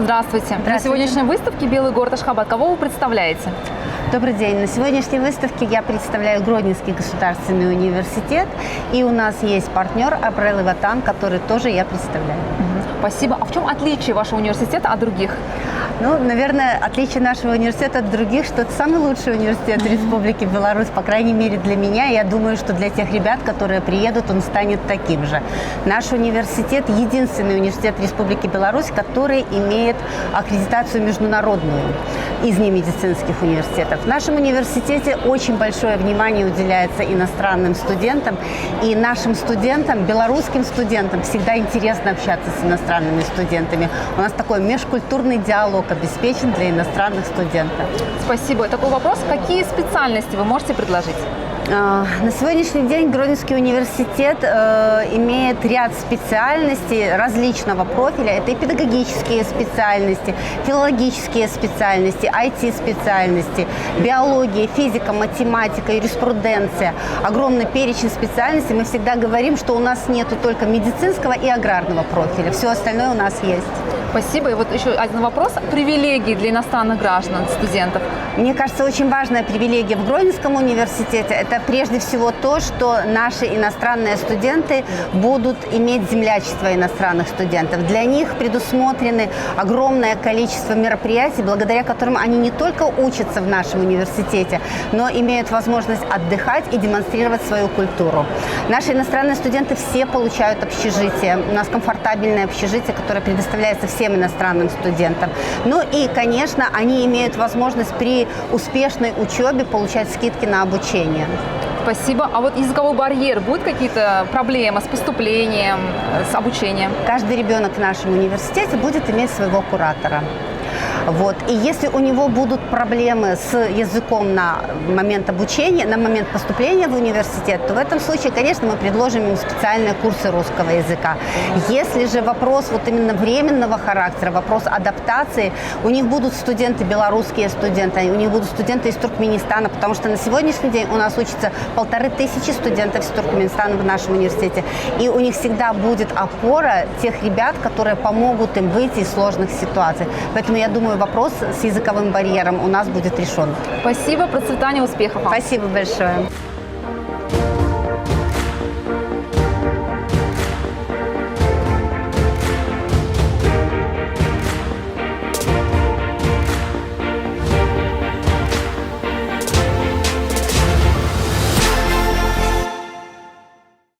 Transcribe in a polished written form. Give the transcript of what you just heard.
Здравствуйте. На сегодняшней выставке «Белый город Ашхабад» кого вы представляете? Добрый день. На сегодняшней выставке я представляю Гродненский государственный университет. И у нас есть партнер Абрел Ватан, который тоже я представляю. Спасибо. А в чем отличие вашего университета от других? Ну, наверное, отличие нашего университета от других, что это самый лучший университет Республики Беларусь, по крайней мере для меня. Я думаю, что для тех ребят, которые приедут, он станет таким же. Наш университет – единственный университет Республики Беларусь, который имеет аккредитацию международную из немедицинских университетов. В нашем университете очень большое внимание уделяется иностранным студентам. И нашим студентам, белорусским студентам, всегда интересно общаться с иностранными студентами. У нас такой межкультурный диалог обеспечен для иностранных студентов. Спасибо. Такой вопрос. Какие специальности вы можете предложить? На сегодняшний день Гродненский университет имеет ряд специальностей различного профиля. Это и педагогические специальности, филологические специальности, IT-специальности, биология, физика, математика, юриспруденция. Огромный перечень специальностей. Мы всегда говорим, что у нас нету только медицинского и аграрного профиля. Все остальное у нас есть. Спасибо. И вот еще один вопрос. Привилегии для иностранных граждан, студентов. Мне кажется, очень важная привилегия в Гродненском университете – это прежде всего то, что наши иностранные студенты будут иметь землячество иностранных студентов. Для них предусмотрены огромное количество мероприятий, благодаря которым они не только учатся в нашем университете, но имеют возможность отдыхать и демонстрировать свою культуру. Наши иностранные студенты все получают общежитие. У нас комфортабельное общежитие, которое предоставляется всем иностранным студентам. Ну и, конечно, они имеют возможность при успешной учебе получать скидки на обучение. Спасибо. А вот языковой барьер, будут какие-то проблемы с поступлением, с обучением? Каждый ребенок в нашем университете будет иметь своего куратора. Вот. И если у него будут проблемы с языком на момент обучения, на момент поступления в университет, то в этом случае, конечно, мы предложим им специальные курсы русского языка. Если же вопрос вот именно временного характера, вопрос адаптации, у них будут студенты, белорусские студенты, у них будут студенты из Туркменистана, потому что на сегодняшний день у нас учатся 1500 студентов из Туркменистана в нашем университете. И у них всегда будет опора тех ребят, которые помогут им выйти из сложных ситуаций. Поэтому я думаю, вопрос с языковым барьером у нас будет решен. Спасибо, процветания, успехов вам. Спасибо большое.